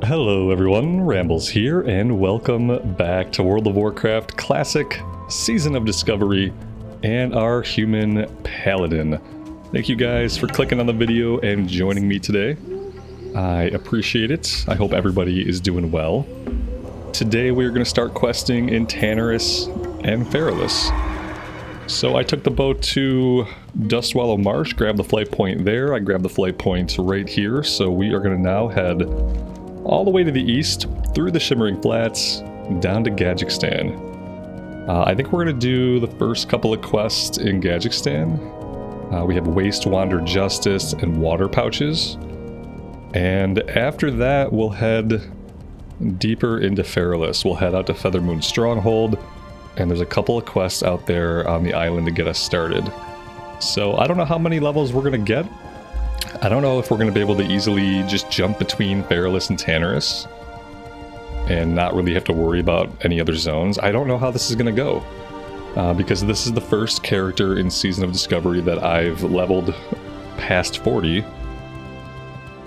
Hello everyone, Rambles here, and welcome back to World of Warcraft Classic, Season of Discovery, and our Human Paladin. Thank you guys for clicking on the video and joining me today. I appreciate it. I hope everybody is doing well. Today we're going to start questing in Tanaris and Feralas. So I took the boat to Dustwallow Marsh, grabbed the flight point there. I grabbed the flight point right here, so we are going to now head all the way to the east, through the Shimmering Flats, down to Gadgekstan. I think we're going to do the first couple of quests in Gadgekstan. We have Wastewander Justice and Water Pouches. And after that, we'll head deeper into Feralas. We'll head out to Feathermoon Stronghold, and there's a couple of quests out there on the island to get us started. So I don't know how many levels we're going to get. I don't know if we're going to be able to easily just jump between Feralas and Tanaris and not really have to worry about any other zones. I don't know how this is going to go because this is the first character in Season of Discovery that I've leveled past 40.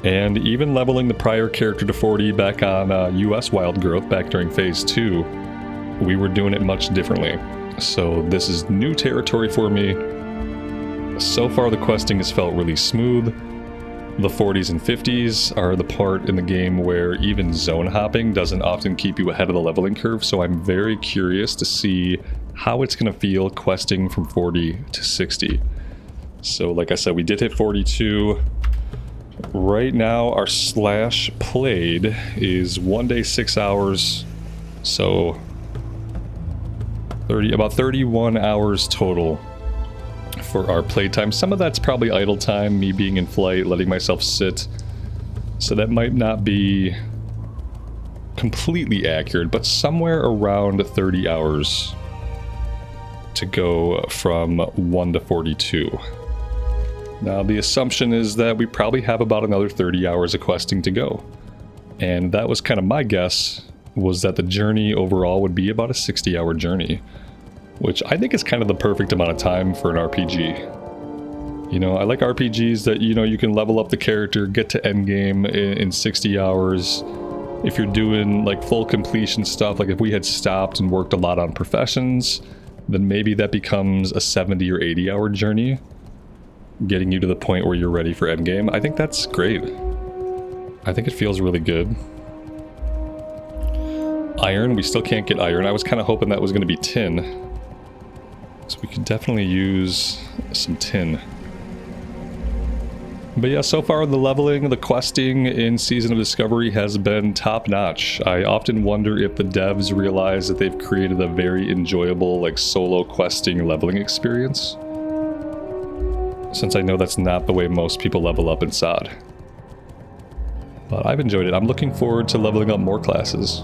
And even leveling the prior character to 40 back on US Wildgrowth back during Phase 2, we were doing it much differently. So this is new territory for me. So far the questing has felt really smooth. The 40s and 50s are the part in the game where even zone hopping doesn't often keep you ahead of the leveling curve, so I'm very curious to see how it's going to feel questing from 40 to 60. So like I said, we did hit 42. Right now our slash played is 1 day 6 hours, so about 31 hours total for our playtime. Some of that's probably idle time, me being in flight, letting myself sit. So that might not be completely accurate, but somewhere around 30 hours to go from 1 to 42. Now the assumption is that we probably have about another 30 hours of questing to go. And that was kind of my guess, was that the journey overall would be about a 60-hour journey, which I think is kind of the perfect amount of time for an RPG. You know, I like RPGs that, you know, you can level up the character, get to endgame in 60 hours. If you're doing like full completion stuff, like if we had stopped and worked a lot on professions, then maybe that becomes a 70 or 80 hour journey, getting you to the point where you're ready for endgame. I think that's great. I think it feels really good. Iron, we still can't get iron. I was kind of hoping that was going to be tin. So we could definitely use some tin. But yeah, so far the leveling, the questing in Season of Discovery has been top-notch. I often wonder if the devs realize that they've created a very enjoyable, like, solo questing leveling experience, since I know that's not the way most people level up in SOD. But I've enjoyed it. I'm looking forward to leveling up more classes.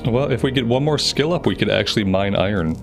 Well, if we get one more skill up, we could actually mine iron.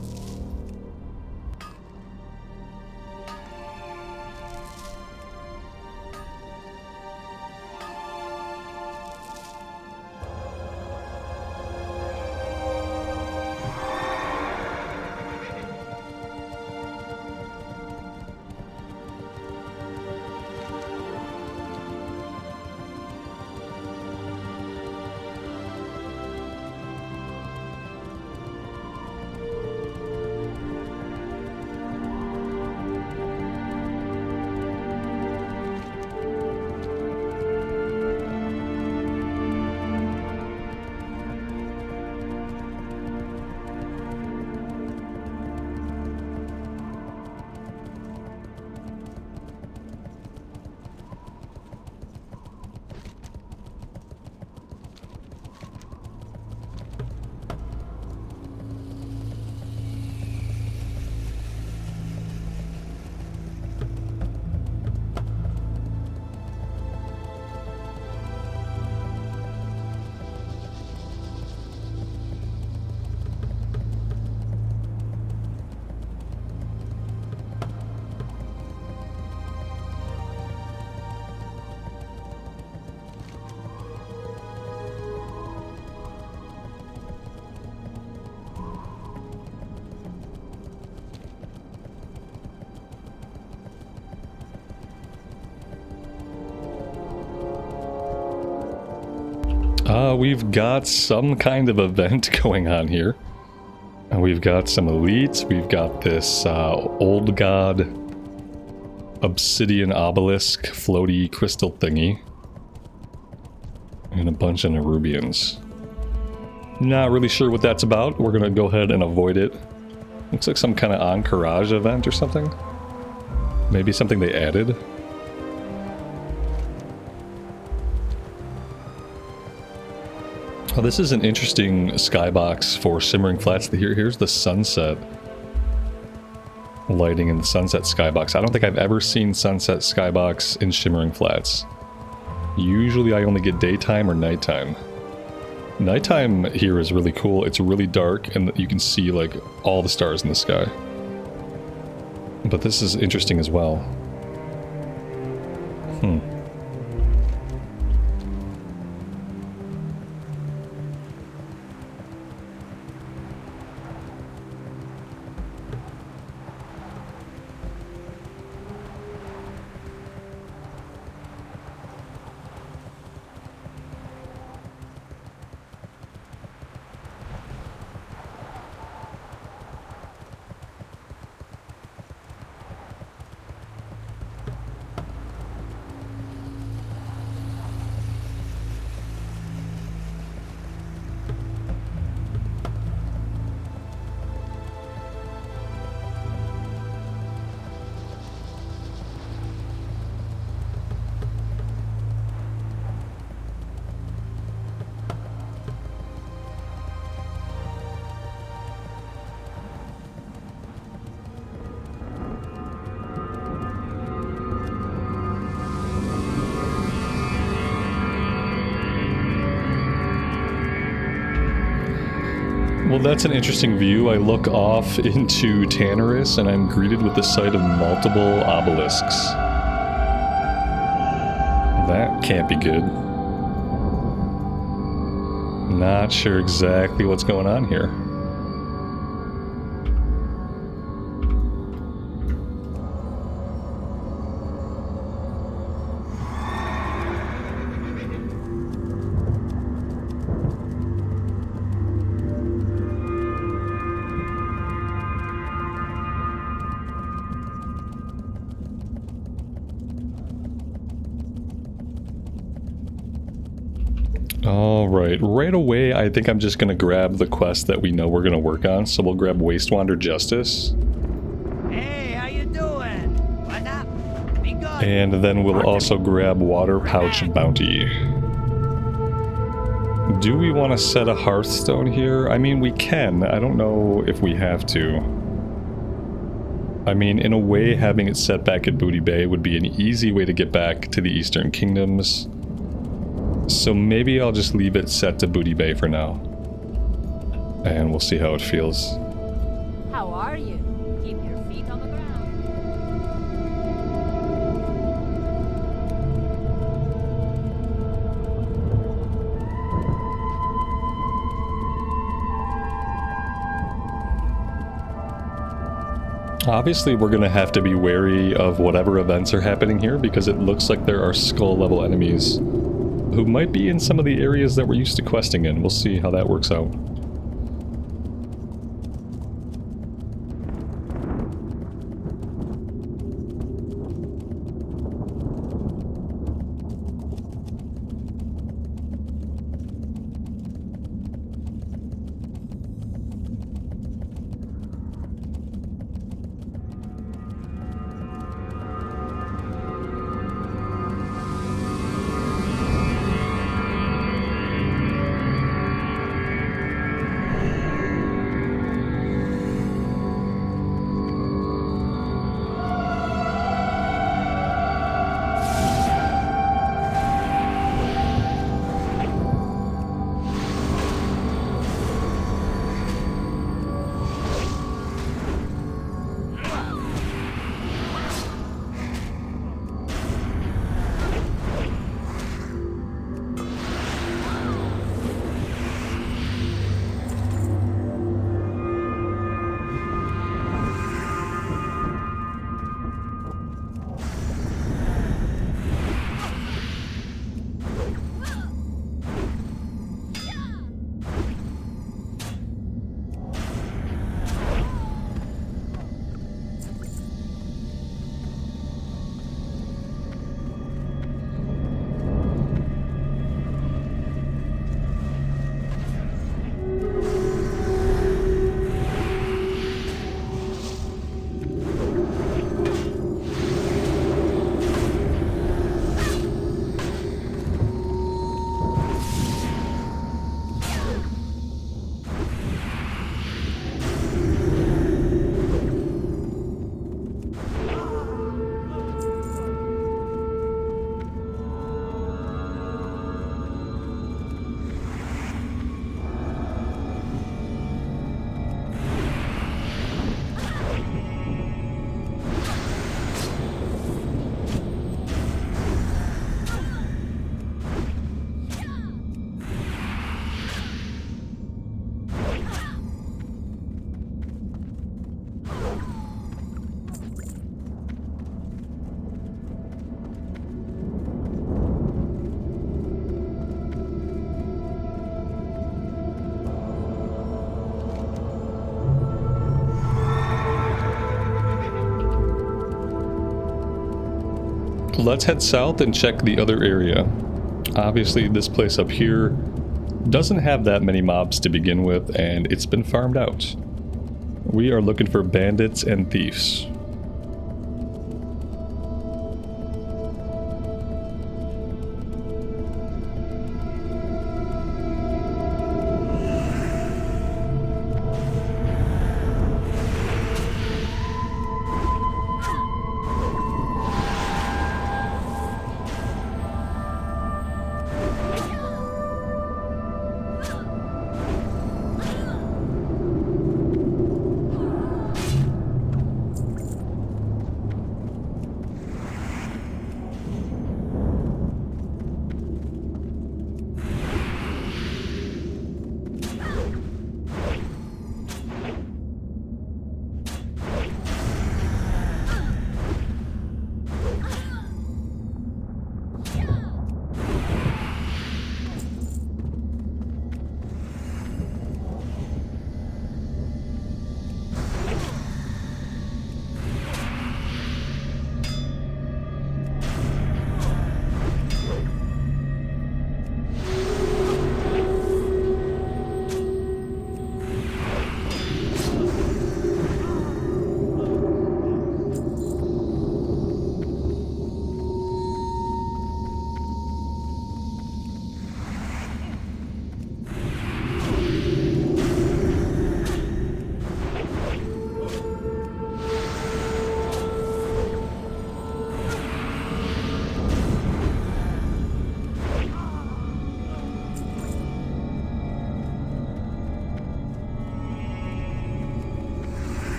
We've got some kind of event going on here. We've got some elites. We've got this old god obsidian obelisk floaty crystal thingy. And a bunch of Nerubians. Not really sure what that's about. We're gonna go ahead and avoid it. Looks like some kind of Encourage event or something. Maybe something they added. Oh, this is an interesting skybox for Shimmering Flats. Here's the sunset lighting in the sunset skybox. I don't think I've ever seen sunset skybox in Shimmering Flats. Usually I only get daytime or nighttime. Nighttime here is really cool. It's really dark and you can see like all the stars in the sky. But this is interesting as well. Well, that's an interesting view. I look off into Tanaris and I'm greeted with the sight of multiple obelisks. That can't be good. Not sure exactly what's going on here. Alright, right away I think I'm just going to grab the quest that we know we're going to work on, so we'll grab Wastewander Justice. Hey, how you doing? What up? Be good. And then we'll also grab Water Pouch Bounty. Do we want to set a Hearthstone here? I mean, we can. I don't know if we have to. I mean, in a way, having it set back at Booty Bay would be an easy way to get back to the Eastern Kingdoms. So maybe I'll just leave it set to Booty Bay for now. And we'll see how it feels. How are you? Keep your feet on the ground. Obviously, we're going to have to be wary of whatever events are happening here because it looks like there are skull-level enemies who might be in some of the areas that we're used to questing in. We'll see how that works out. let's head south and check the other area. Obviously, this place up here doesn't have that many mobs to begin with, and it's been farmed out. We are looking for bandits and thieves.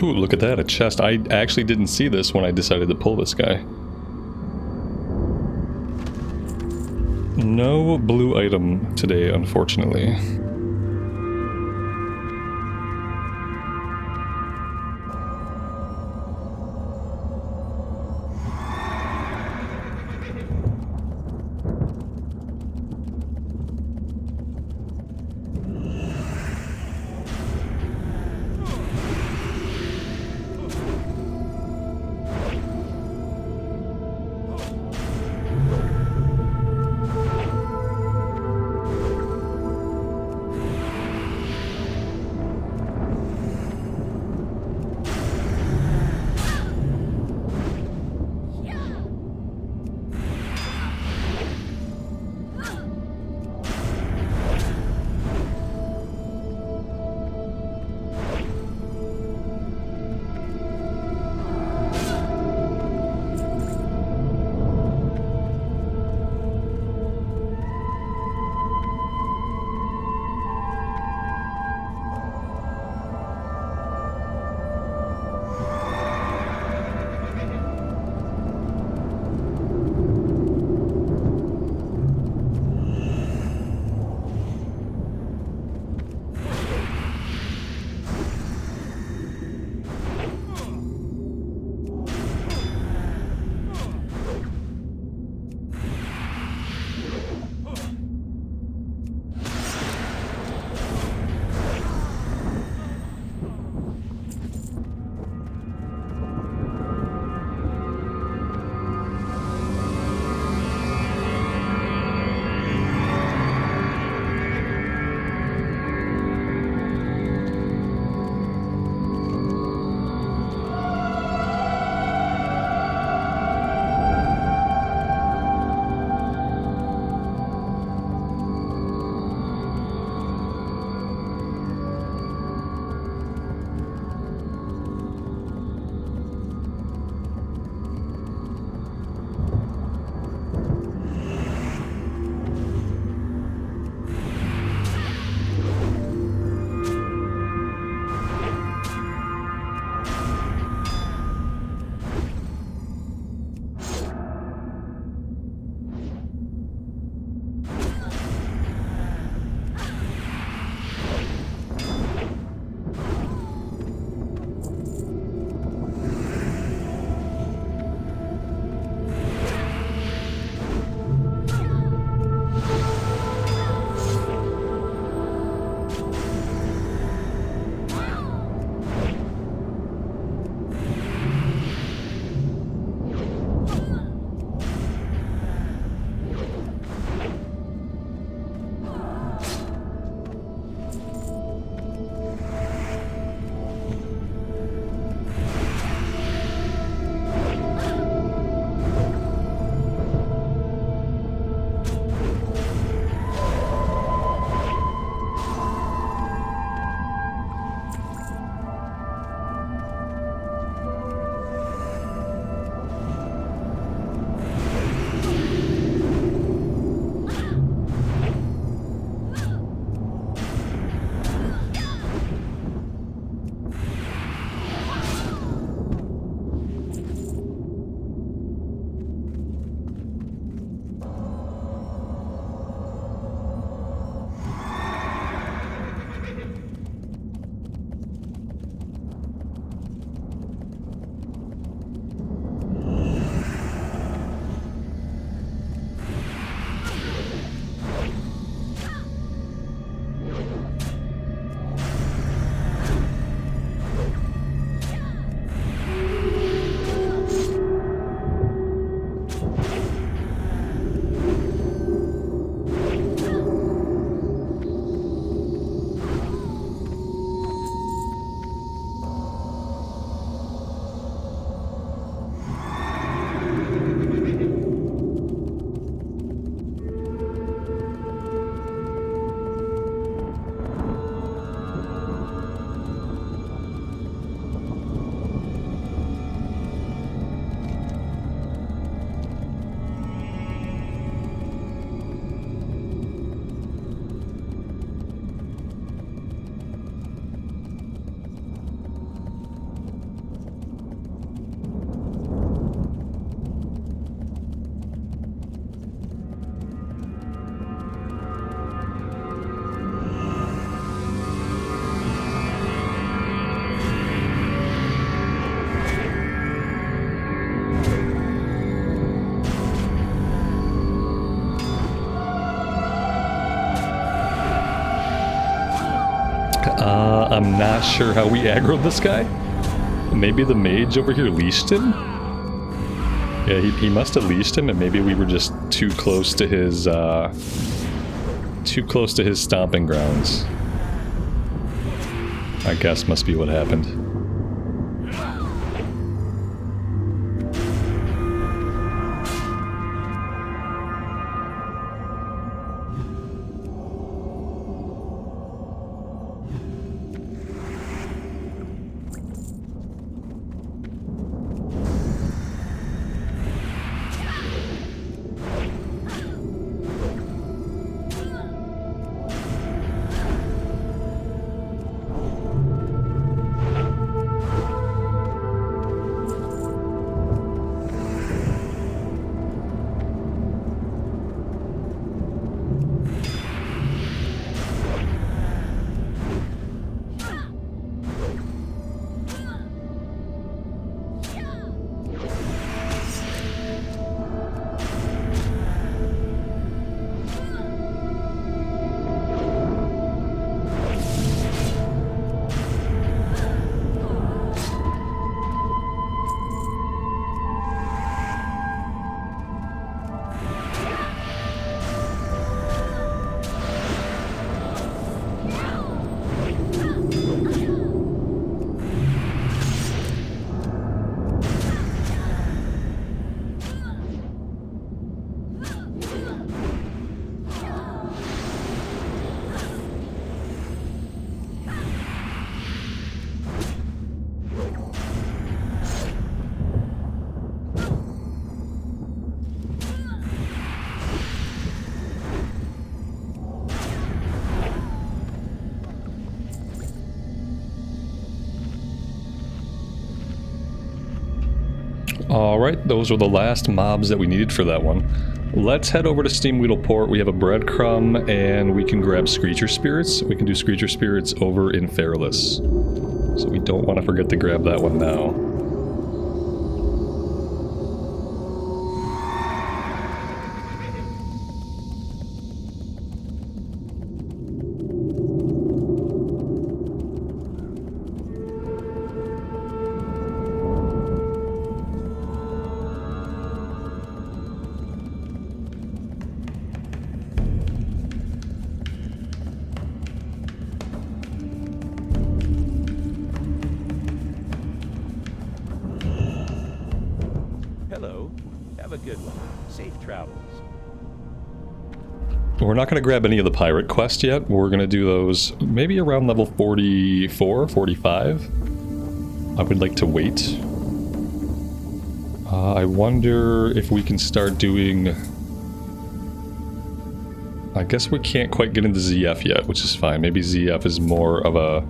Ooh, look at that, a chest. I actually didn't see this when I decided to pull this guy. No blue item today, unfortunately. I'm not sure how we aggroed this guy. Maybe the mage over here leashed him? Yeah, he must have leashed him, and maybe we were just too close to his stomping grounds. I guess must be what happened. Alright, those are the last mobs that we needed for that one. Let's head over to Steamwheedle Port. We have a breadcrumb, and we can grab Screecher Spirits. We can do Screecher Spirits over in Feralas. So we don't want to forget to grab that one now. We're not going to grab any of the pirate quests yet. We're going to do those maybe around level 44, 45. I would like to wait. I wonder if we can start doing... I guess we can't quite get into ZF yet, which is fine. Maybe ZF is more of a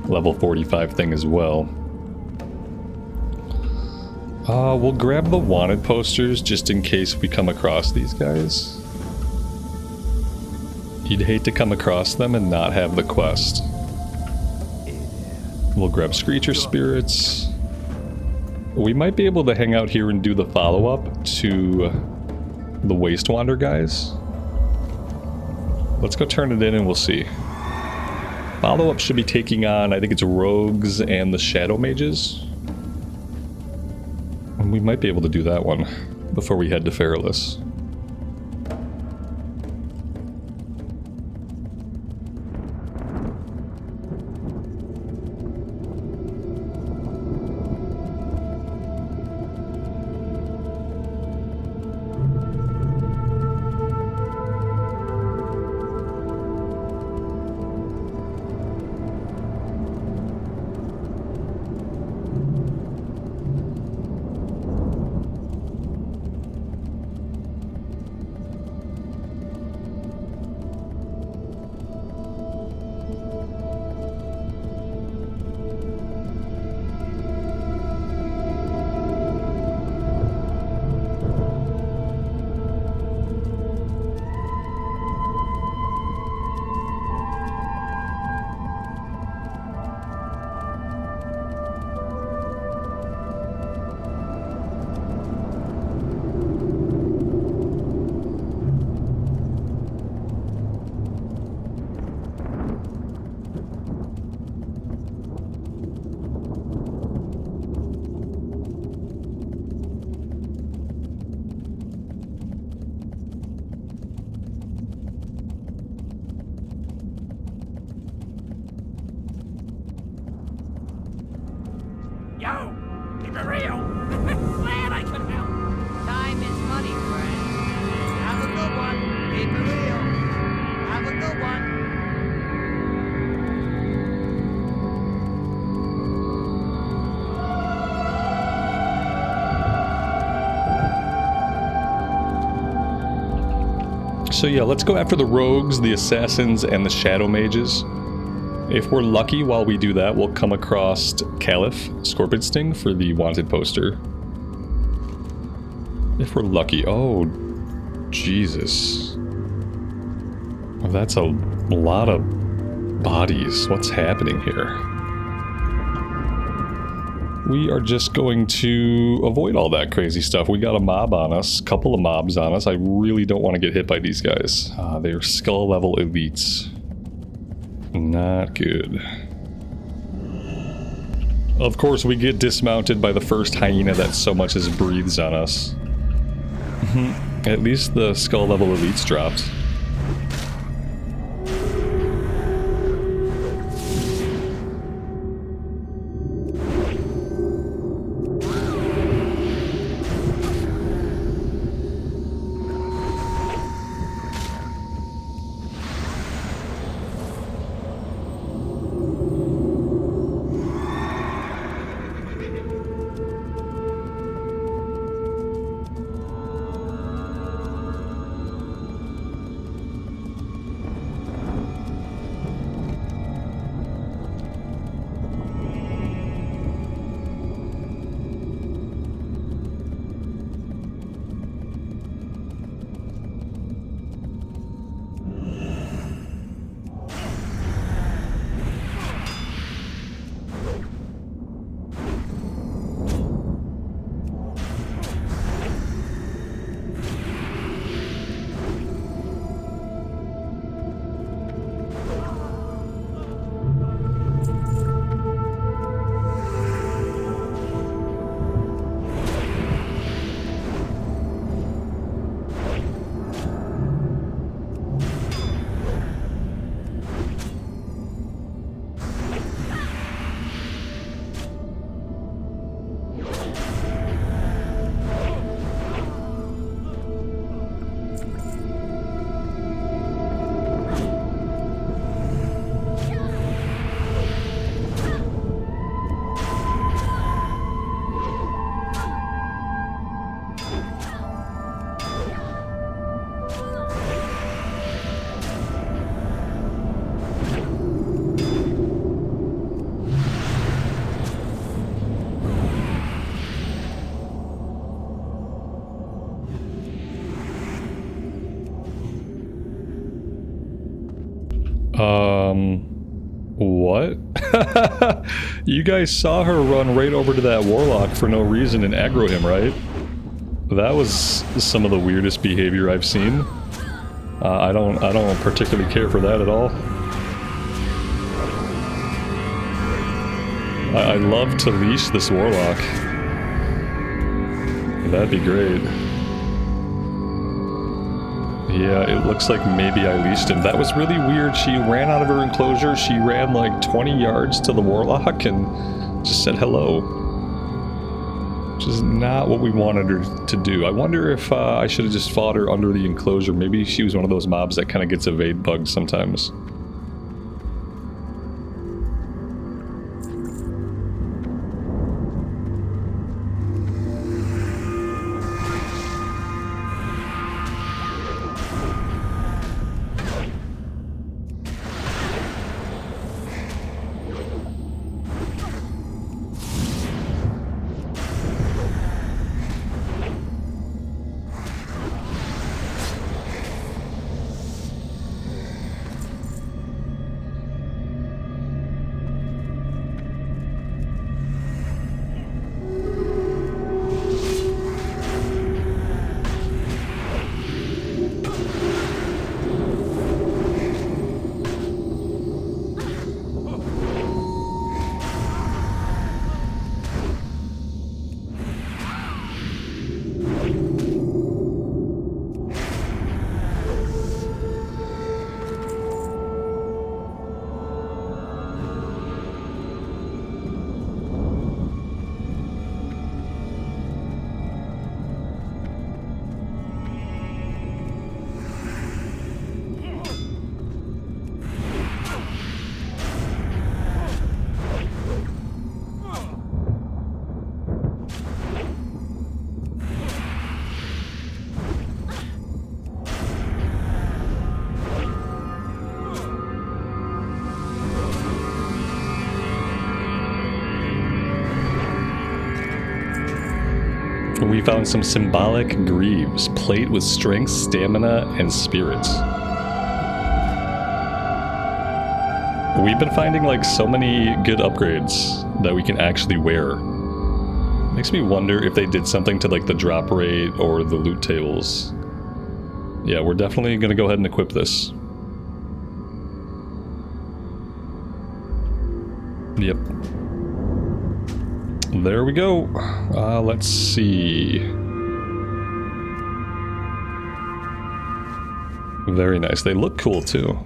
level 45 thing as well. We'll grab the wanted posters just in case we come across these guys. You'd hate to come across them and not have the quest. We'll grab Screecher Spirits. We might be able to hang out here and do the follow-up to the Wastewander guys. Let's go turn it in and we'll see. Follow-up should be taking on, I think it's Rogues and the Shadow Mages. And we might be able to do that one before we head to Feralas. So yeah, let's go after the rogues, the assassins, and the shadow mages. If we're lucky while we do that, we'll come across Caliph, Scorpion Sting for the wanted poster. If we're lucky. Oh, Jesus. Well, that's a lot of bodies. What's happening here? We are just going to avoid all that crazy stuff. We got a mob on us, couple of mobs on us. I really don't want to get hit by these guys. They're skull level elites. Not good. Of course, we get dismounted by the first hyena that so much as breathes on us. At least the skull level elites dropped. What? You guys saw her run right over to that warlock for no reason and aggro him, right? That was some of the weirdest behavior I've seen. I don't particularly care for that at all. I'd love to leash this warlock. That'd be great. Yeah, it looks like maybe I leashed him. That was really weird. She ran out of her enclosure. She ran like 20 yards to the warlock and just said hello. Which is not what we wanted her to do. I wonder if I should have just fought her under the enclosure. Maybe she was one of those mobs that kind of gets evade bugs sometimes. We found some symbolic greaves, plate with strength, stamina, and spirits. We've been finding like so many good upgrades that we can actually wear. Makes me wonder if they did something to like the drop rate or the loot tables. Yeah, we're definitely gonna go ahead and equip this. Yep. There we go. Let's see. Very nice. They look cool too.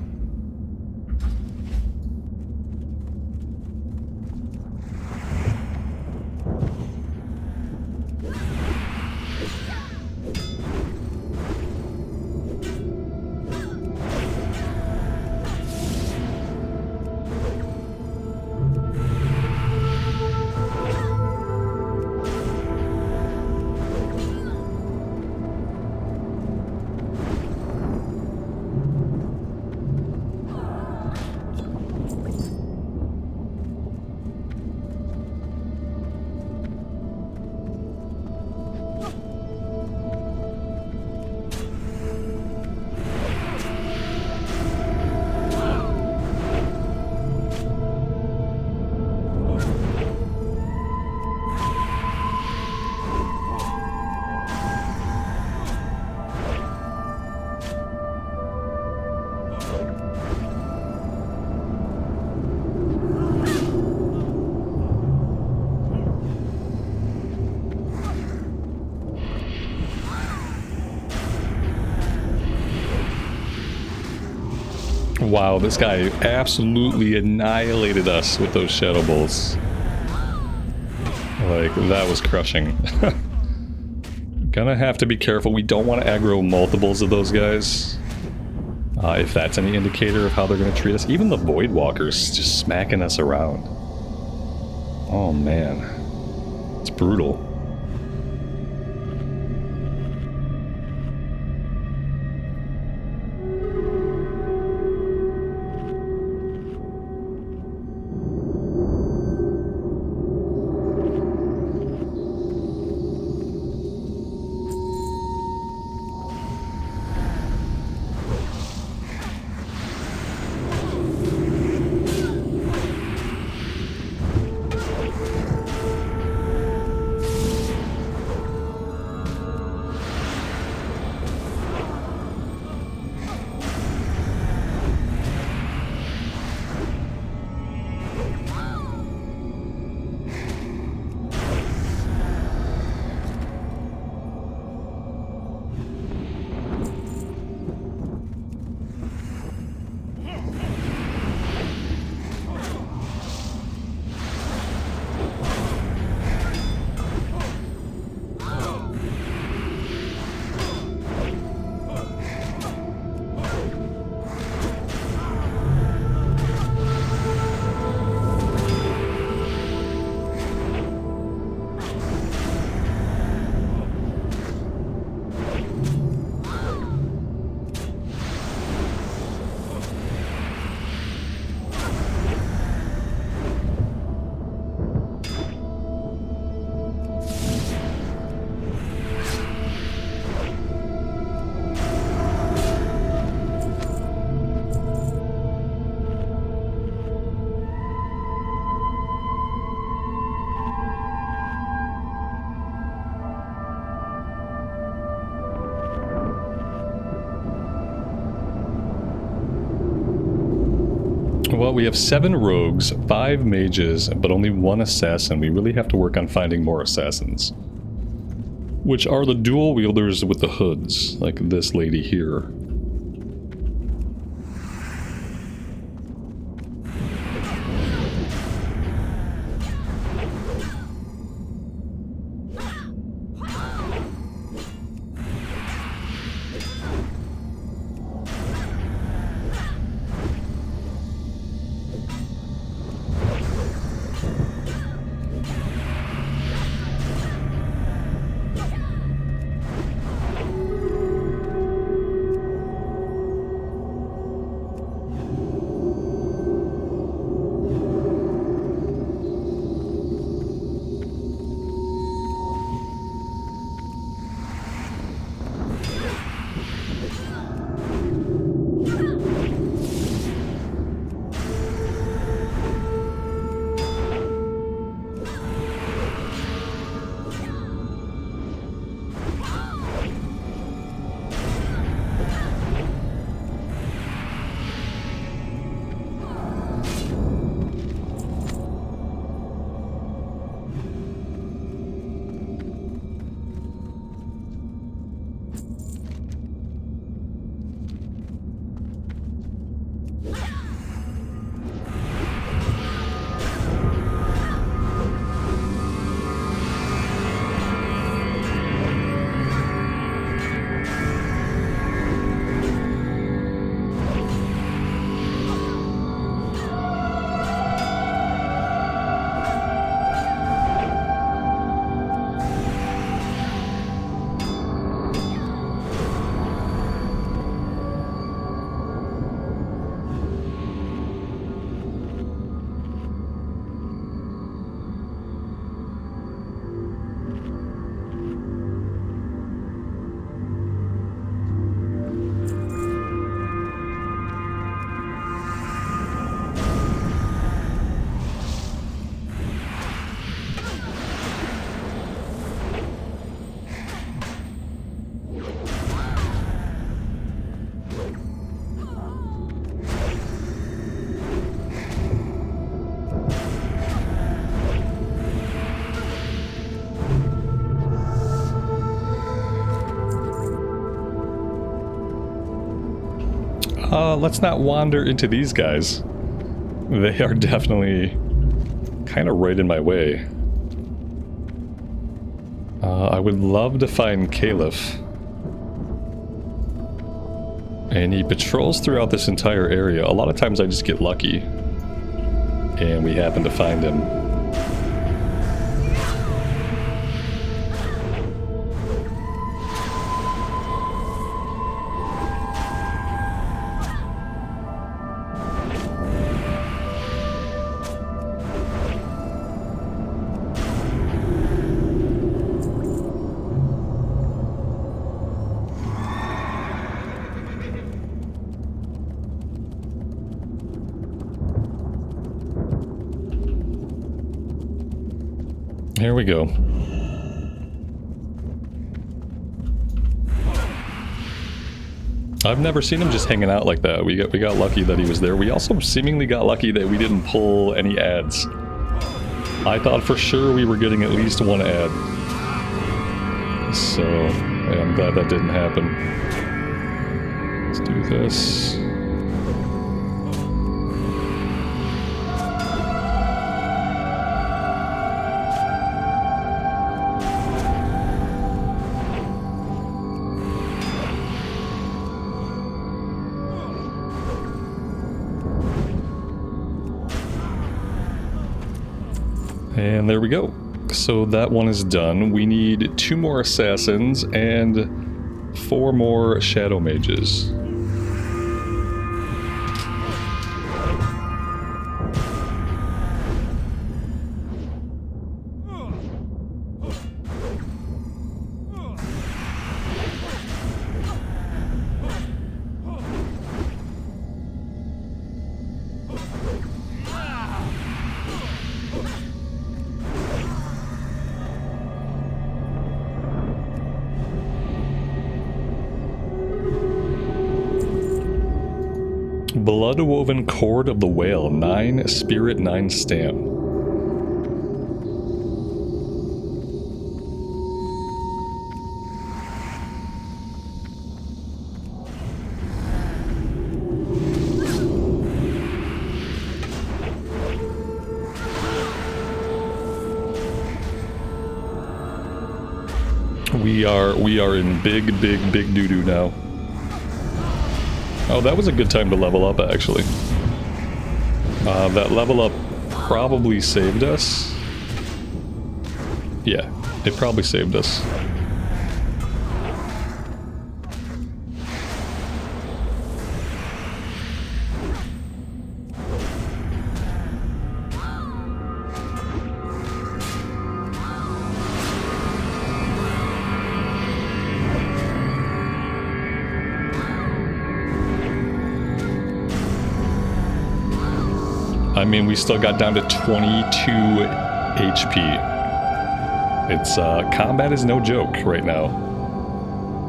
Wow, this guy absolutely annihilated us with those shadow bolts. Like, that was crushing. Gonna have to be careful. We don't want to aggro multiples of those guys. If that's any indicator of how they're gonna treat us. Even the Void Walkers just smacking us around. Oh man. It's brutal. Well, we have 7 rogues, 5 mages, but only 1 assassin. We really have to work on finding more assassins. Which are the dual wielders with the hoods, like this lady here. let's not wander into these guys. They are definitely kind of right in my way. I would love to find Caliph. And he patrols throughout this entire area. A lot of times I just get lucky. And we happen to find him. Here we go. I've never seen him just hanging out like that. We got lucky that he was there. We also seemingly got lucky that we didn't pull any ads. I thought for sure we were getting at least one ad. So, yeah, I'm glad that didn't happen. Let's do this. And there we go. So that one is done. We need 2 more assassins and 4 more shadow mages. Blood-woven cord of the whale, 9 spirit, 9 stam. We are in big doo-doo now. Oh, that was a good time to level up, actually. That level up probably saved us. Yeah, it probably saved us. I mean, we still got down to 22 HP. It's, combat is no joke right now.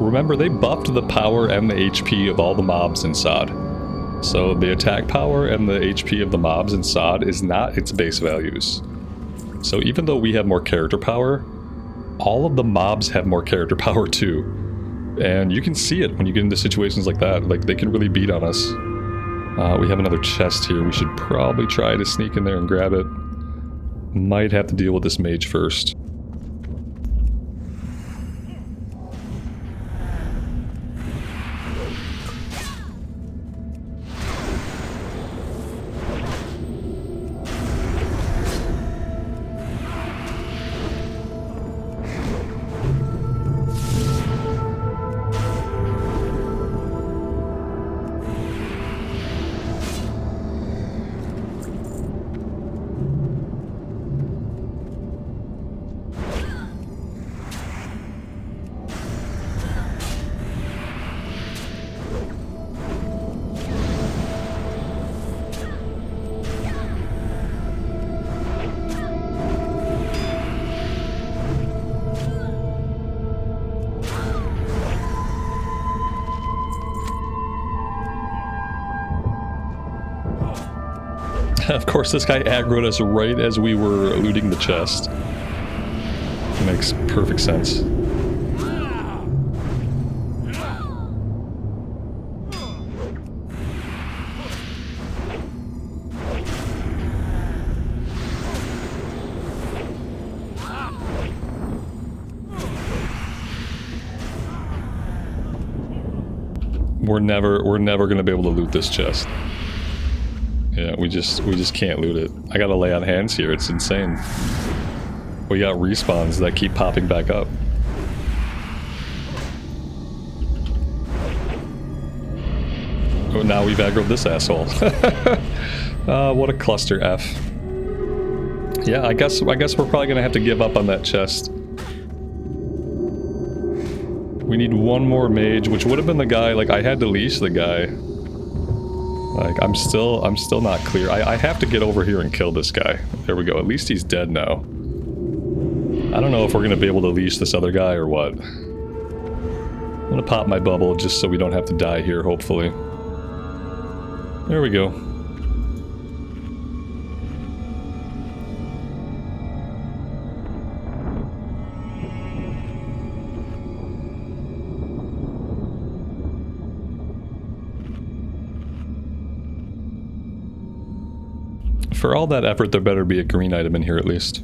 Remember, they buffed the power and the HP of all the mobs in SOD. So the attack power and the HP of the mobs in SOD is not its base values. So even though we have more character power, all of the mobs have more character power too. And you can see it when you get into situations like that. Like, they can really beat on us. We have another chest here. We should probably try to sneak in there and grab it. Might have to deal with this mage first. Of course, this guy aggroed us right as we were looting the chest. Makes perfect sense. We're never gonna be able to loot this chest. Yeah, we just can't loot it. I gotta lay on hands here, it's insane. We got respawns that keep popping back up. Oh, now we've aggroed this asshole. What a cluster F. Yeah, I guess we're probably gonna have to give up on that chest. We need one more mage, which would have been the guy, like, I had to leash the guy. Like, I'm still not clear. I have to get over here and kill this guy. There we go, at least he's dead now. I don't know if we're gonna be able to leash this other guy or what. I'm gonna pop my bubble just so we don't have to die here, hopefully. There we go. For all that effort, there better be a green item in here at least.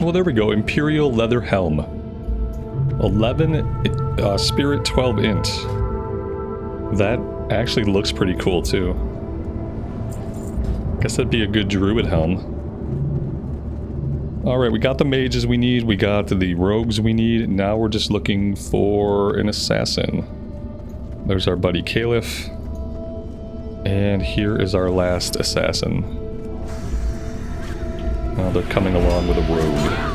Well, there we go. Imperial leather helm. 11 spirit, 12 int. That actually looks pretty cool too. Guess that'd be a good druid helm. Alright, we got the mages we need, we got the rogues we need, now we're just looking for an assassin. There's our buddy Caliph. And here is our last assassin. Now they're coming along with a rogue.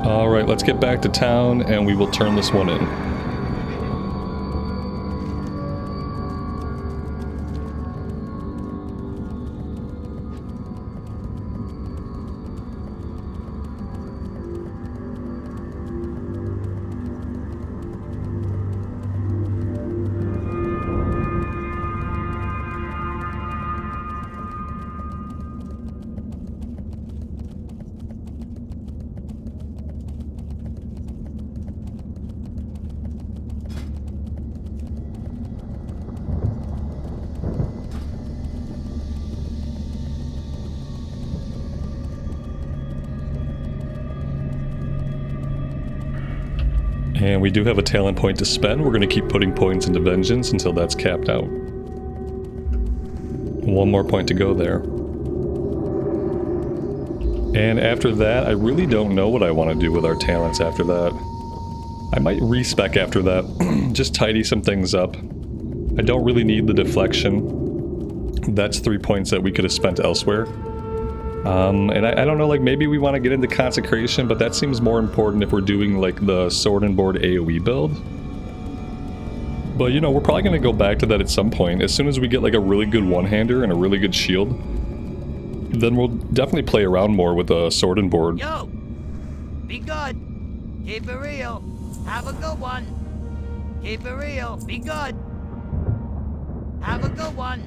Alright, let's get back to town and we will turn this one in. And we do have a talent point to spend. We're going to keep putting points into Vengeance until that's capped out. One more point to go there. And after that, I really don't know what I want to do with our talents after that. I might respec after that. Just tidy some things up. I don't really need the deflection. That's 3 points that we could have spent elsewhere. And I don't know, like, maybe we want to get into Consecration, but that seems more important if we're doing, like, the Sword and Board AoE build. But, you know, we're probably going to go back to that at some point. As soon as we get, like, a really good one-hander and a really good shield, then we'll definitely play around more with the Sword and Board. Yo! Be good! Keep it real! Have a good one! Keep it real! Be good! Have a good one!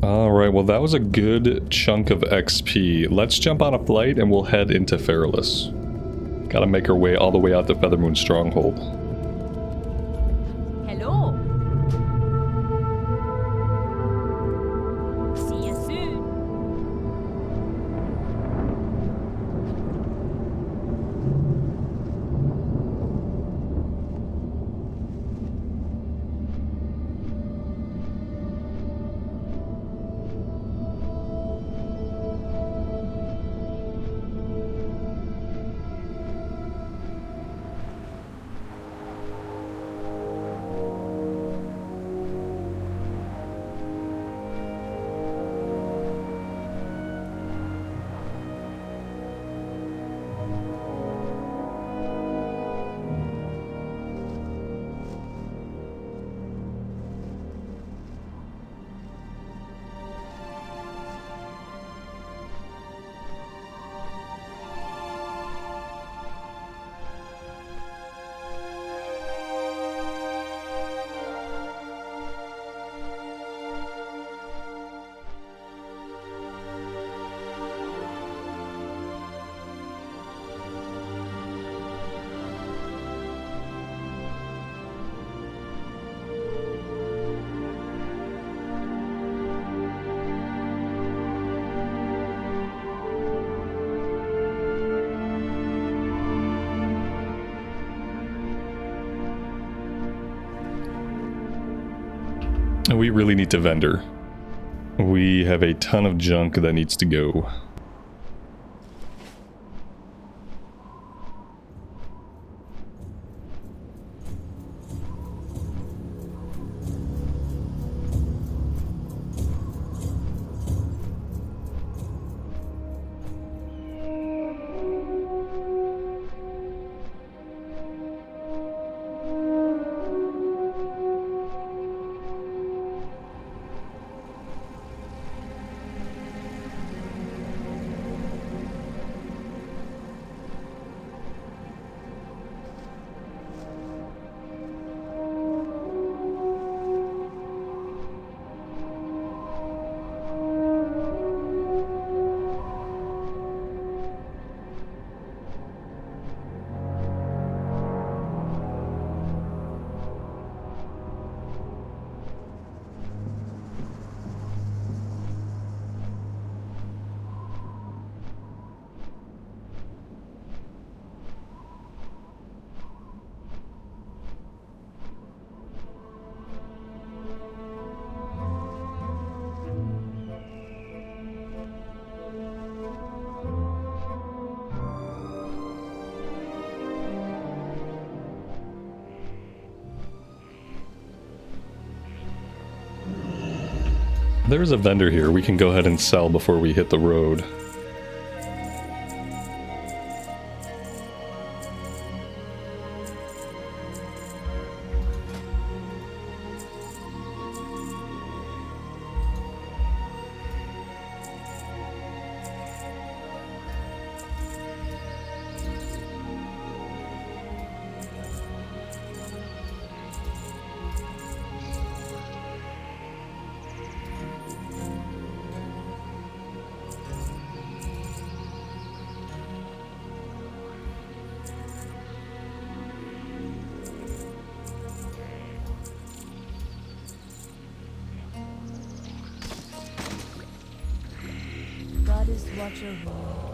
Alright, well that was a good chunk of XP. Let's jump on a flight and we'll head into Feralas. Gotta make our way all the way out to Feathermoon Stronghold. Hello. See you soon. We really need to vendor. We have a ton of junk that needs to go. There's a vendor here we can go ahead and sell before we hit the road. Goddess Watcher Room.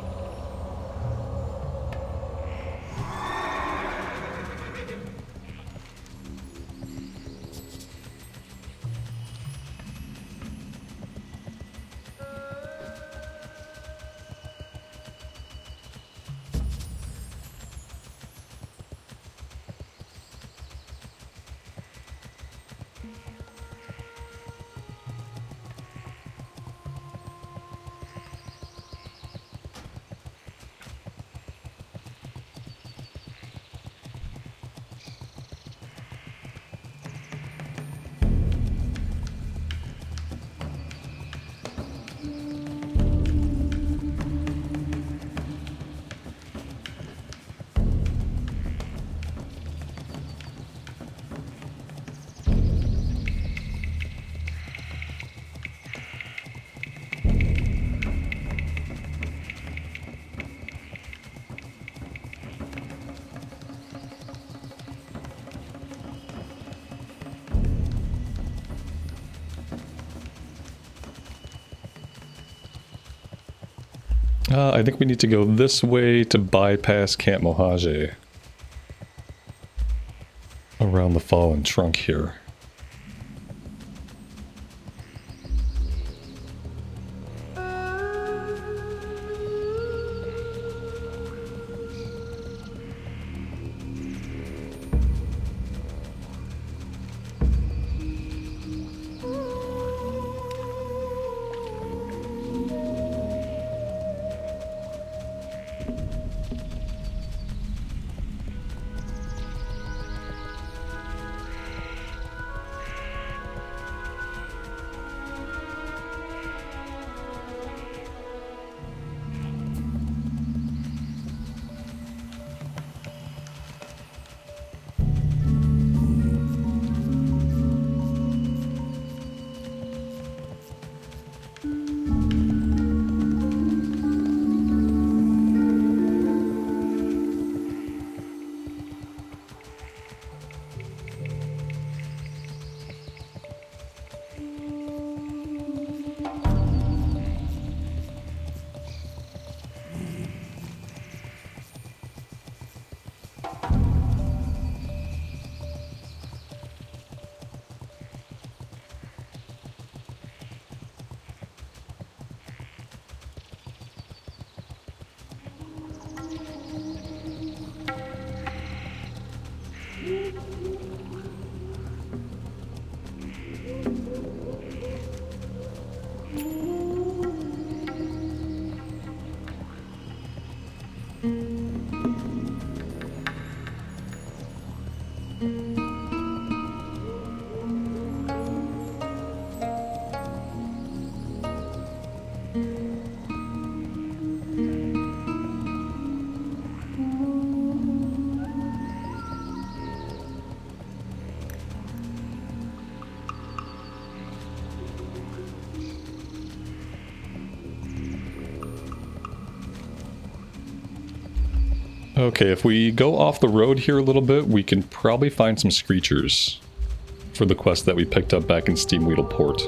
I think we need to go this way to bypass Camp Mojave. Around the fallen trunk here. Okay, if we go off the road here a little bit, we can probably find some screechers for the quest that we picked up back in Steamwheedle Port.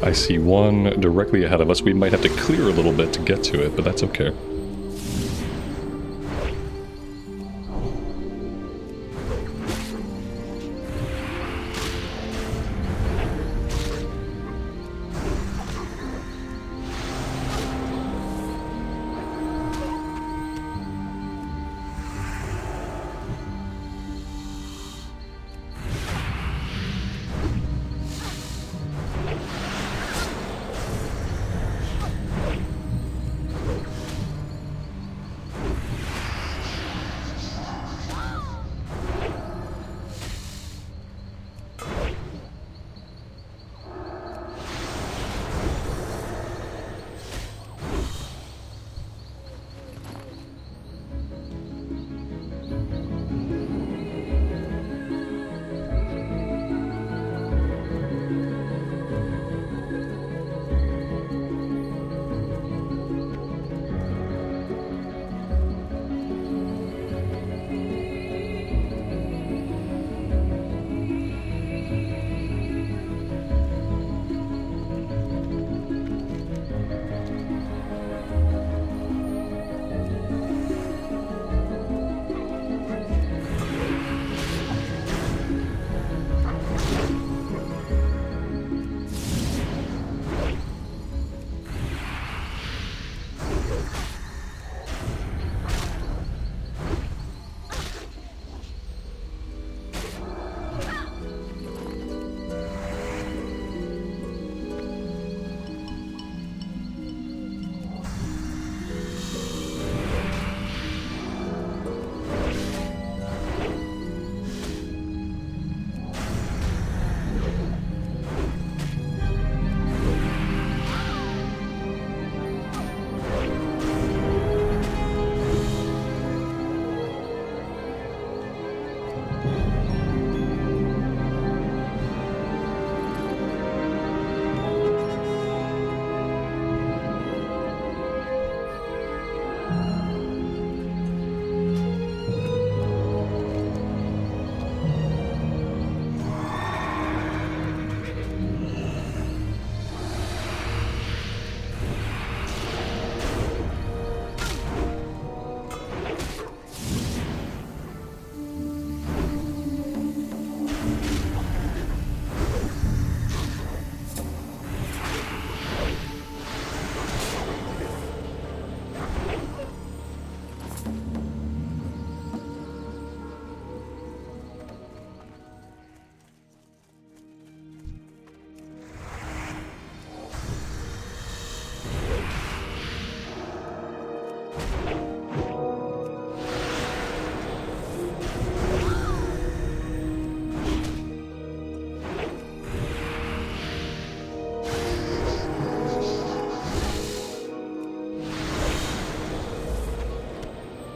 I see one directly ahead of us. We might have to clear a little bit to get to it, but that's okay.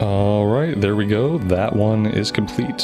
Alright, there we go. That one is complete.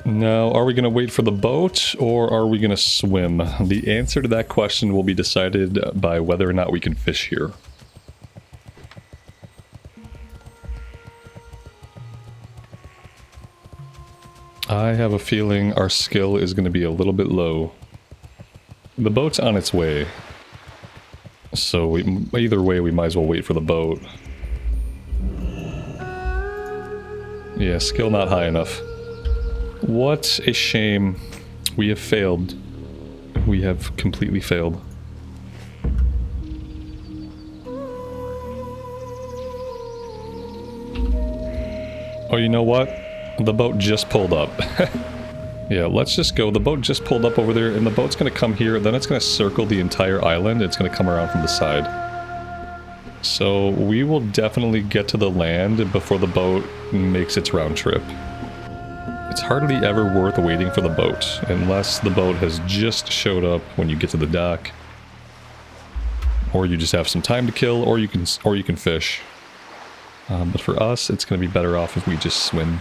Now, are we going to wait for the boat or are we going to swim? The answer to that question will be decided by whether or not we can fish here. I have a feeling our skill is going to be a little bit low. The boat's on its way. So either way, we might as well wait for the boat. Yeah, skill not high enough. What a shame. We have failed. We have completely failed. Oh, you know what? The boat just pulled up. Yeah, let's just go. The boat just pulled up over there, and the boat's going to come here, then it's going to circle the entire island. It's going to come around from the side. So we will definitely get to the land before the boat makes its round trip. It's hardly ever worth waiting for the boat, unless the boat has just showed up when you get to the dock. Or you just have some time to kill, or you can fish. But for us, it's going to be better off if we just swim.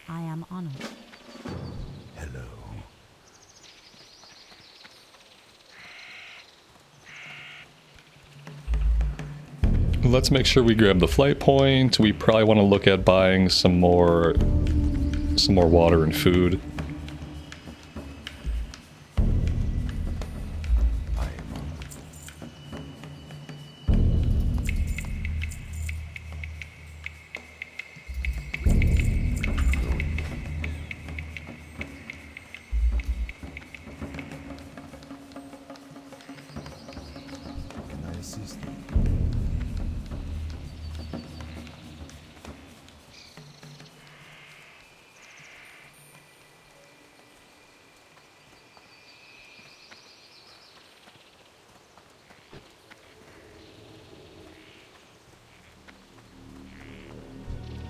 I am honored. Hello. Let's make sure we grab the flight point. We probably want to look at buying some more water and food.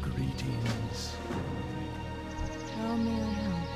Greetings. How may I help?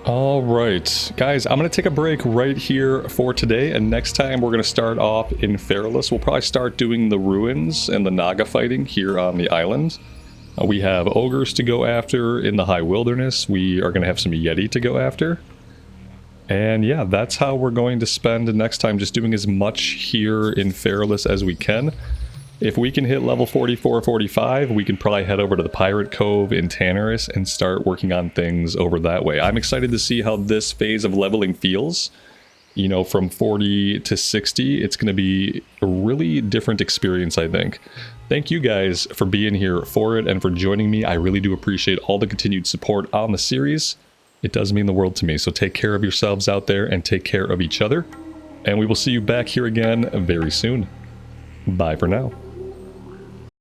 All right, guys, I'm going to take a break right here for today, and next time we're going to start off in Feralas. We'll probably start doing the ruins and the Naga fighting here on the island. We have ogres to go after in the high wilderness. We are going to have some Yeti to go after. And yeah, that's how we're going to spend next time, just doing as much here in Feralas as we can. If we can hit level 44, 45, we can probably head over to the Pirate Cove in Tanaris and start working on things over that way. I'm excited to see how this phase of leveling feels. You know, from 40 to 60, it's going to be a really different experience, I think. Thank you guys for being here for it and for joining me. I really do appreciate all the continued support on the series. It does mean the world to me, so take care of yourselves out there and take care of each other. And we will see you back here again very soon. Bye for now.